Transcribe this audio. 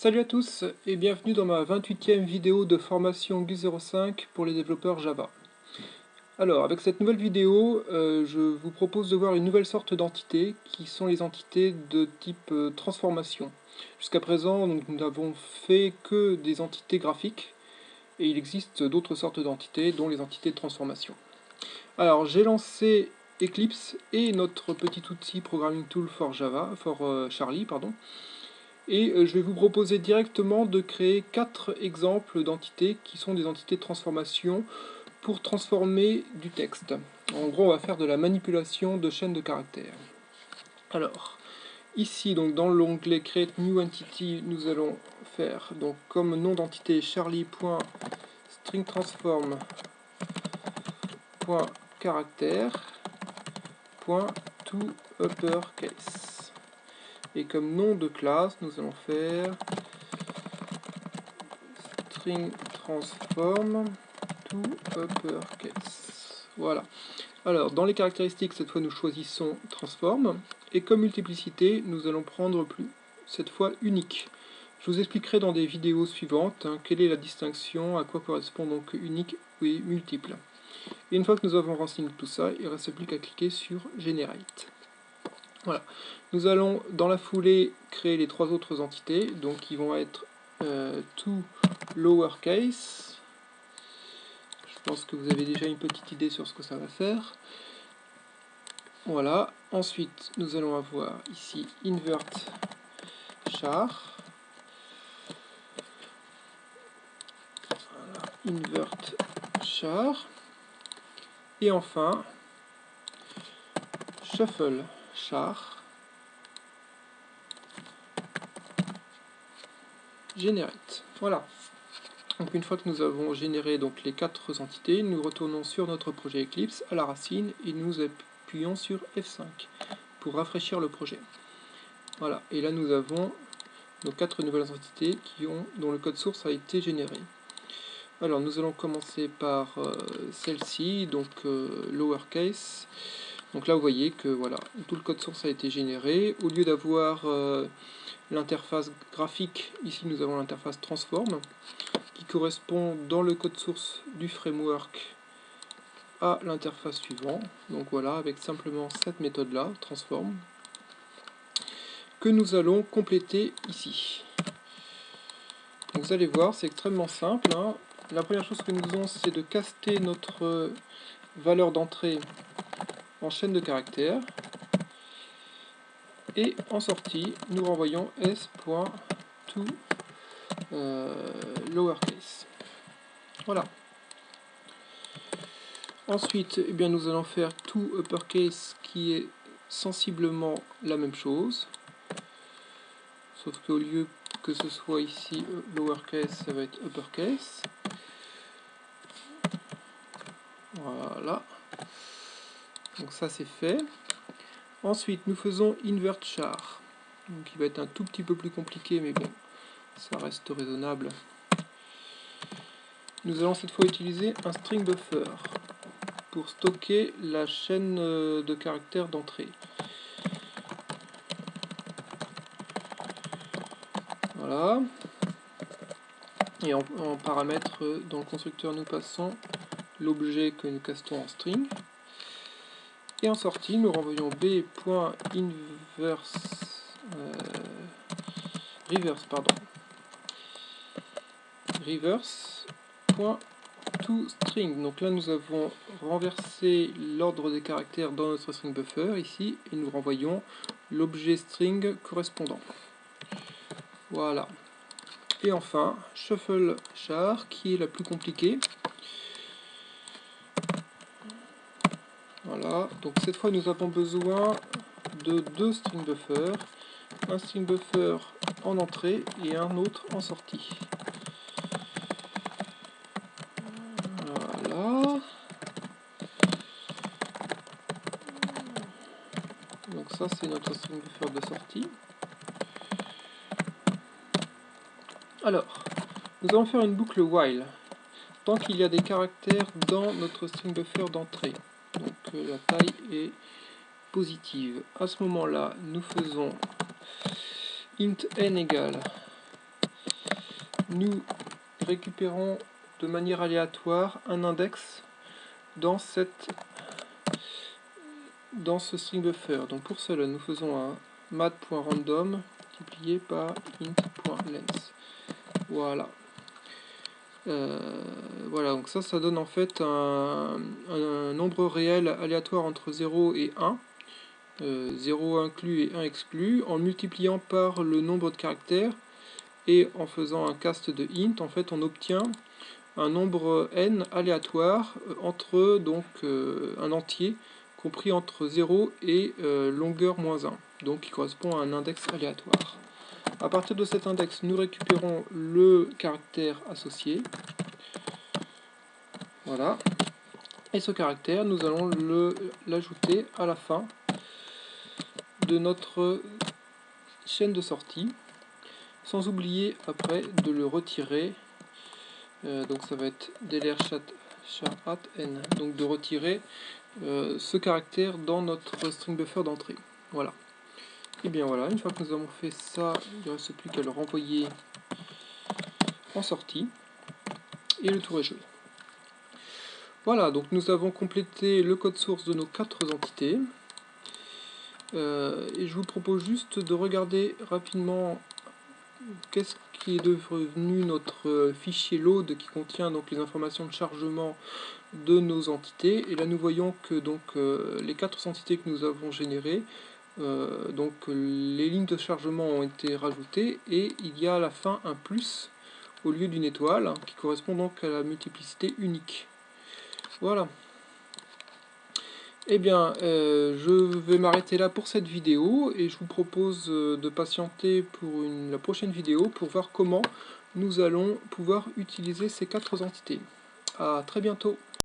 Salut à tous et bienvenue dans ma 28e vidéo de formation GUI05 pour les développeurs Java. Alors, avec cette nouvelle vidéo, je vous propose de voir une nouvelle sorte d'entités qui sont les entités de type transformation. Jusqu'à présent, nous n'avons fait que des entités graphiques et il existe d'autres sortes d'entités, dont les entités de transformation. Alors, j'ai lancé Eclipse et notre petit outil Programming Tool for Java, Charlie, pardon. Et je vais vous proposer directement de créer 4 exemples d'entités qui sont des entités de transformation pour transformer du texte. En gros, on va faire de la manipulation de chaînes de caractères. Alors, ici, donc dans l'onglet Create New Entity, nous allons faire donc comme nom d'entité charlie.stringTransform.charactère.toUpperCase. Et comme nom de classe, nous allons faire string transform to uppercase. Voilà. Alors, dans les caractéristiques, cette fois, nous choisissons transform. Et comme multiplicité, nous allons prendre cette fois unique. Je vous expliquerai dans des vidéos suivantes quelle est la distinction, à quoi correspond donc unique et multiple. Et une fois que nous avons renseigné tout ça, il ne reste plus qu'à cliquer sur Generate. Voilà. Nous allons dans la foulée créer les 3 autres entités, donc qui vont être to lowercase. Je pense que vous avez déjà une petite idée sur ce que ça va faire. Voilà. Ensuite, nous allons avoir ici invert char. Voilà, invert char. Et enfin, shuffle char. Generate. Voilà. Donc une fois que nous avons généré donc les 4 entités, nous retournons sur notre projet Eclipse à la racine et nous appuyons sur F5 pour rafraîchir le projet. Voilà, et là nous avons nos 4 nouvelles entités dont le code source a été généré. Alors nous allons commencer par celle-ci, donc lowercase. Donc là vous voyez que voilà, tout le code source a été généré. Au lieu d'avoir l'interface graphique, ici nous avons l'interface transform, qui correspond dans le code source du framework à l'interface suivante. Donc voilà, avec simplement cette méthode là, transform, que nous allons compléter ici. Donc vous allez voir, c'est extrêmement simple. La première chose que nous faisons, c'est de caster notre valeur d'entrée en chaîne de caractères. Et en sortie, nous renvoyons s.toLowercase. Voilà. Ensuite, eh bien, nous allons faire toUpperCase qui est sensiblement la même chose. Sauf qu'au lieu que ce soit ici lowercase, ça va être uppercase. Voilà. Donc ça c'est fait. Ensuite, nous faisons invert char. Donc il va être un tout petit peu plus compliqué, mais bon, ça reste raisonnable. Nous allons cette fois utiliser un string buffer pour stocker la chaîne de caractères d'entrée. Voilà. Et en paramètre, dans le constructeur, nous passons l'objet que nous castons en string. Et en sortie, nous renvoyons reverse.toString. Donc là, nous avons renversé l'ordre des caractères dans notre string buffer ici, et nous renvoyons l'objet string correspondant. Voilà. Et enfin, shuffle char, qui est la plus compliquée. Voilà, donc cette fois nous avons besoin de 2 string buffers, un string buffer en entrée et un autre en sortie. Voilà. Donc ça c'est notre string buffer de sortie. Alors, nous allons faire une boucle while, tant qu'il y a des caractères dans notre string buffer d'entrée. Donc la taille est positive. À ce moment-là, nous faisons int n égale nous récupérons de manière aléatoire un index dans ce string buffer. Donc pour cela, nous faisons un mat.random multiplié par int.length. Voilà. Voilà, donc ça donne en fait un nombre réel aléatoire entre 0 et 1. 0 inclus et 1 exclu, en multipliant par le nombre de caractères et en faisant un cast de int, en fait on obtient un nombre n aléatoire entre donc un entier compris entre 0 et longueur moins 1, donc qui correspond à un index aléatoire. À partir de cet index, nous récupérons le caractère associé. Voilà. Et ce caractère, nous allons l'ajouter à la fin de notre chaîne de sortie, sans oublier après de le retirer. Donc ça va être delr chat n, donc de retirer ce caractère dans notre string buffer d'entrée. Voilà. Et bien voilà, une fois que nous avons fait ça, il ne reste plus qu'à le renvoyer en sortie et le tour est joué. Voilà, donc nous avons complété le code source de nos 4 entités. Et je vous propose juste de regarder rapidement qu'est-ce qui est devenu notre fichier load qui contient donc les informations de chargement de nos entités. Et là nous voyons que donc les 4 entités que nous avons générées, donc les lignes de chargement ont été rajoutées et il y a à la fin un plus au lieu d'une étoile qui correspond donc à la multiplicité unique. Voilà. Eh bien, je vais m'arrêter là pour cette vidéo et je vous propose de patienter pour la prochaine vidéo pour voir comment nous allons pouvoir utiliser ces 4 entités. À très bientôt.